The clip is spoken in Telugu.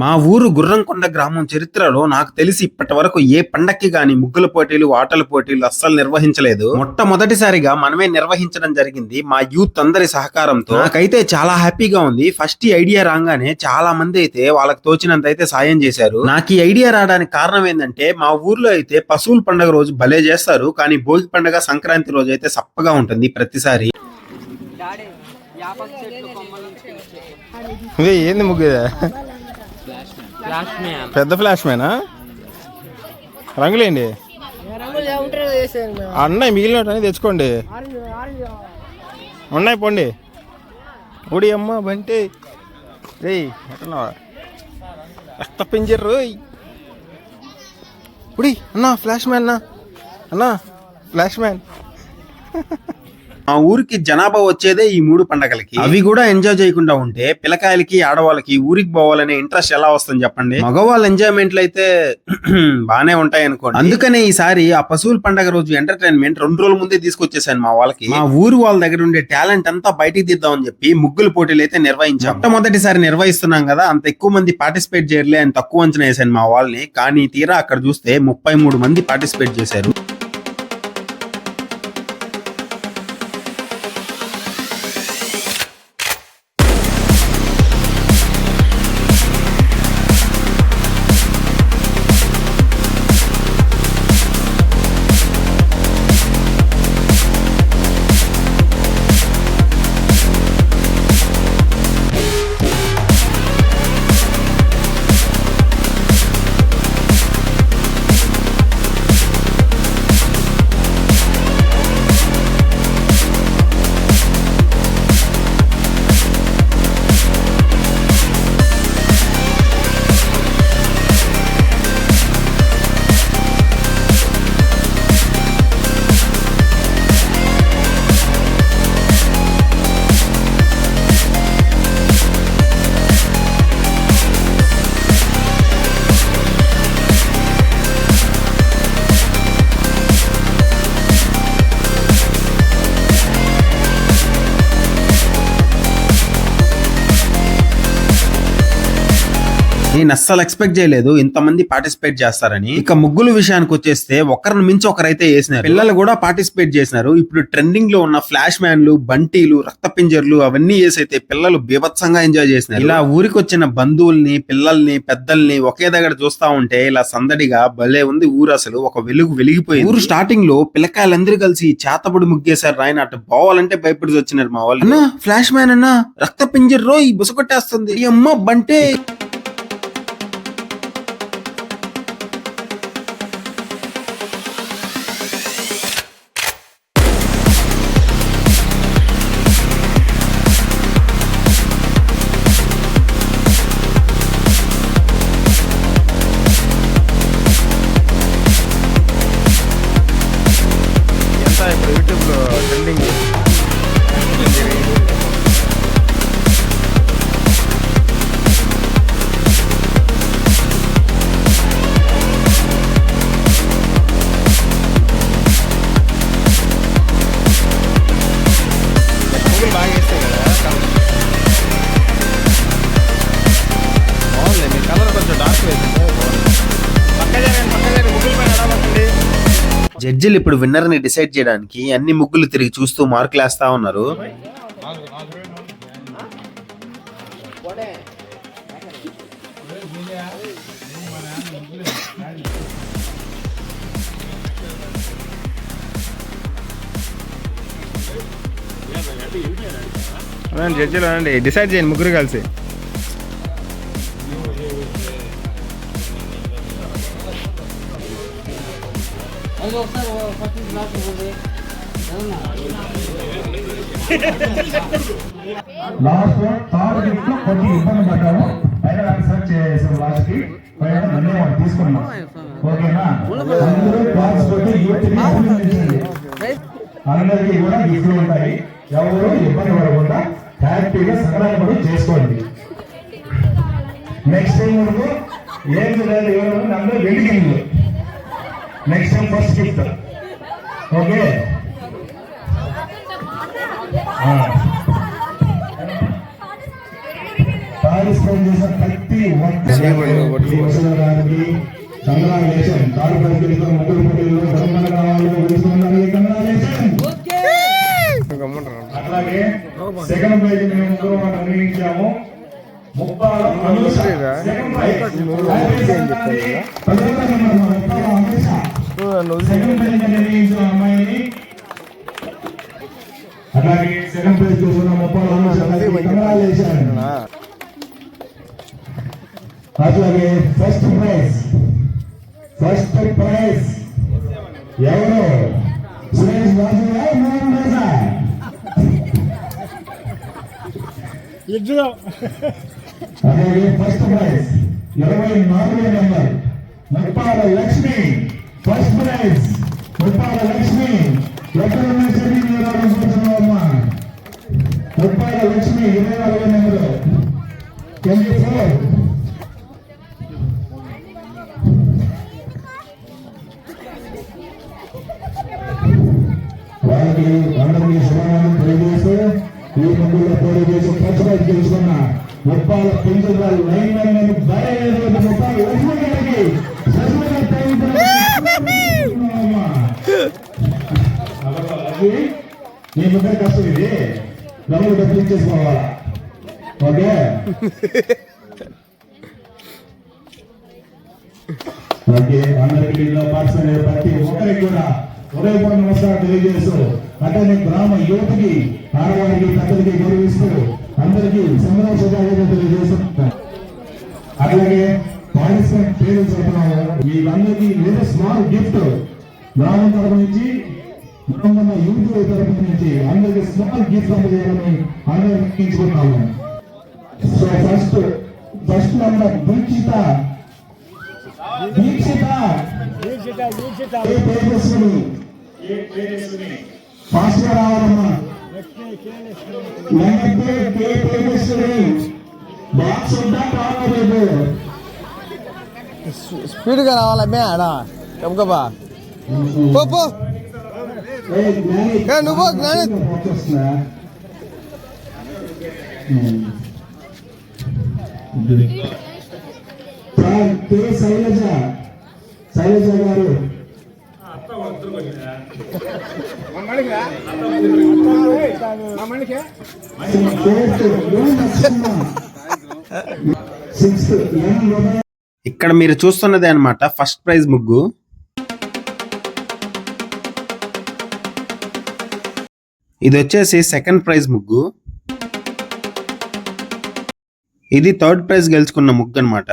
మా ఊరు గుర్రంకొండ గ్రామం చరిత్రలో నాకు తెలిసి ఇప్పటి వరకు ఏ పండక్కి గాని ముగ్గుల పోటీలు, ఆటల పోటీలు అస్సలు నిర్వహించలేదు. మొట్టమొదటిసారిగా మనమే నిర్వహించడం జరిగింది మా యూత్ అందరి సహకారంతో. నాకైతే చాలా హ్యాపీగా ఉంది. ఫస్ట్ ఈ ఐడియా రాగానే చాలా మంది అయితే వాళ్ళకి తోచినంత అయితే సాయం చేశారు. నాకు ఈ ఐడియా రావడానికి కారణం ఏంటంటే మా ఊర్లో అయితే పశువుల పండుగ రోజు భలే చేస్తారు, కానీ భోగి పండుగ, సంక్రాంతి రోజు అయితే సప్పగా ఉంటుంది ప్రతిసారి. ఏంది ముగ్గు? పెద్ద ఫ్లాష్ మ్యానా? రంగులేండి అన్నయ్య, మిగిలిన తెచ్చుకోండి. ఉన్నాయి పోండి. ఉడి అమ్మ బంటి రే ఎట్టున్నావా? రక్త పింజరు ఉడి అన్నా, ఫ్లాష్ మ్యాన్ అన్నా, ఫ్లాష్ మ్యాన్. మా ఊరికి జనాభా వచ్చేదే ఈ 3 పండగలకి. అవి కూడా ఎంజాయ్ చేయకుండా ఉంటే పిల్లకాయలకి, ఆడవాళ్ళకి ఊరికి పోవాలనే ఇంట్రెస్ట్ ఎలా వస్తుంది చెప్పండి? మగవాళ్ళ ఎంజాయ్మెంట్లు అయితే బానే ఉంటాయి అనుకోండి. అందుకనే ఈసారి ఆ పశువుల పండగ రోజు ఎంటర్టైన్మెంట్ 2 రోజుల ముందే తీసుకొచ్చేసాను మా వాళ్ళకి. మా ఊరు వాళ్ళ దగ్గర ఉండే టాలెంట్ అంతా బయటికి తీద్దామని చెప్పి ముగ్గుల పోటీలు అయితే నిర్వహించాం. మొట్టమొదటిసారి నిర్వహిస్తున్నాం కదా, అంత ఎక్కువ మంది పార్టిసిపేట్ చేయలే అని తక్కువ అంచనా వేసాను మా వాళ్ళని. కానీ తీరా అక్కడ చూస్తే 33 మంది పార్టిసిపేట్ చేశారు. నేను అస్సలు ఎక్స్పెక్ట్ చేయలేదు ఇంతమంది పార్టిసిపేట్ చేస్తారని. ఇక ముగ్గుల విషయానికి వచ్చేస్తే ఒకరిని మించి ఒకరైతే వేసినారు. పిల్లలు కూడా పార్టిసిపేట్ చేసినారు. ఇప్పుడు ట్రెండింగ్ లో ఉన్న ఫ్లాష్ మ్యాన్లు, బంటీలు, రక్త పింజర్లు అవన్నీ వేసి అయితే పిల్లలు బీభత్సంగా ఎంజాయ్ చేసినారు. ఇలా ఊరికి వచ్చిన బంధువుల్ని, పిల్లల్ని, పెద్దల్ని ఒకే దగ్గర చూస్తా ఉంటే ఇలా సందడిగా భలే ఉంది ఊరు. అసలు ఒక వెలుగు వెలిగిపోయింది. ఊరు స్టార్టింగ్ లో పిల్లకాయలందరూ కలిసి చేతబడి ముగ్గేశారు. ఆయన అటు పోవాలంటే భయపడి వచ్చినారు మా వాళ్ళు. అన్నా ఫ్లాష్ మ్యాన్ అన్నా, రక్త పింజర్ రో ఈ బుసకొట్టేస్తుంది, ఈ అమ్మ బంటే. జడ్జిలు ఇప్పుడు విన్నర్ ని డిసైడ్ చేయడానికి అన్ని ముగ్గులు తిరిగి చూస్తూ మార్కులు వేస్తా ఉన్నారు. జడ్జిలు అండి డిసైడ్ చేయండి ముగ్గురు కలిసి. లాస్ట్ థర్డ్ గిఫ్ట్ లో కొంచెం ఇబ్బంది పడ్డాము. పైన సర్చ్ చేసాం, లాస్ట్ కి పైన ధన్యవాదాలు తీసుకున్నాం. ఓకేనా? అందరూ క్లాస్ పెట్టి అందరికీ కూడా గిఫ్ట్లు ఉంటాయి. ఎవరు ఇబ్బంది పడకుండా హ్యాపీగా సంక్రాంతి చేసుకోండి. నెక్స్ట్ టైం వరకు ఏం లేదు, ఎవరు అందరూ వెలిగింది. Next time first gift. Okay, participate చేసిన ప్రతి ఒక్కరికి వసూలడానికి కంగ్రాచులేషన్. థర్డ్ ప్రైజ్ గెలుచుకున్న ముగ్గురు పోటీల్లో గవర్నమెంట్ రావాలి గెలుచుకున్నారు. కంగ్రాచులేషన్. అట్లాగే సెకండ్ ప్రైజ్ మేము ముగ్గురు నిర్ణయించాము. Muppala Anusha second prize. Second prize నిర్ణయించిన అమ్మాయిని అలాగే సెకండ్ ప్రైజ్ తీసుకున్న ముప్పాల అనుష కంగ్రాచులేషన్. అట్లాగే ఫస్ట్ ప్రైజ్ ఎవరు సురేష్ రాజు మోహన్ రాజా. అలాగే first prize 24 number Muppala Lakshmi. First prize Muppala Lakshmi. ఎక్కడ ఉన్న సరే అమ్మా ముప్పాల లక్ష్మి 24 నెంబరు 24. వాళ్ళకి అందరికీ శుభాకాంక్షలు తెలియజేస్తూ ఈ ముందులో పోటీ చేసి ఫస్ట్ ప్రైజ్ గెలుచుకున్న ముప్పాల పెంచుదారు 999 భార్య ముప్పాల లక్ష్మి గారికి నీ ముద్ర కష్టం ఇది డబ్బులు డబ్బులు ఇచ్చేసుకోవాలా. ఓకే ఓకే అందరికీ దీంట్లో పార్టిసిపేట్ ప్రతి ఒక్కరికి కూడా ఉదయపూర్వ నమస్కారం తెలియజేస్తూ అతని గ్రామ యువతకి ఆడవారికి పెద్దలకి గౌరవిస్తూ అందరికీ సంబరాలు తెలియజేస్తున్నాం. అట్లాగే పార్టిసిపెంట్ పేరు చెప్తున్నాము. వీళ్ళందరికీ ఏదో స్మాల్ గిఫ్ట్ గ్రామం తరపు నుంచి మన యూత్ తరపు నుంచి అందరికి స్మాల్ గిఫ్ట్ అందజేయాలని అందరూ నిర్ణయించుకున్నాము. So first number Dikshita fast గా రావాలమ్మా. బాక్స్ ఉందా కావాలి స్పీడ్ గా రావాలా మే ఆడా గబగబా పో నువ్వు జ్ఞాని శైలజ గారు ఇక్కడ మీరు చూస్తున్నదే అన్నమాట ఫస్ట్ ప్రైజ్ ముగ్గు. ఇది వచ్చేసి సెకండ్ ప్రైజ్ ముగ్గు. ఇది థర్డ్ ప్రైజ్ గెలుచుకున్న ముగ్గు అన్నమాట.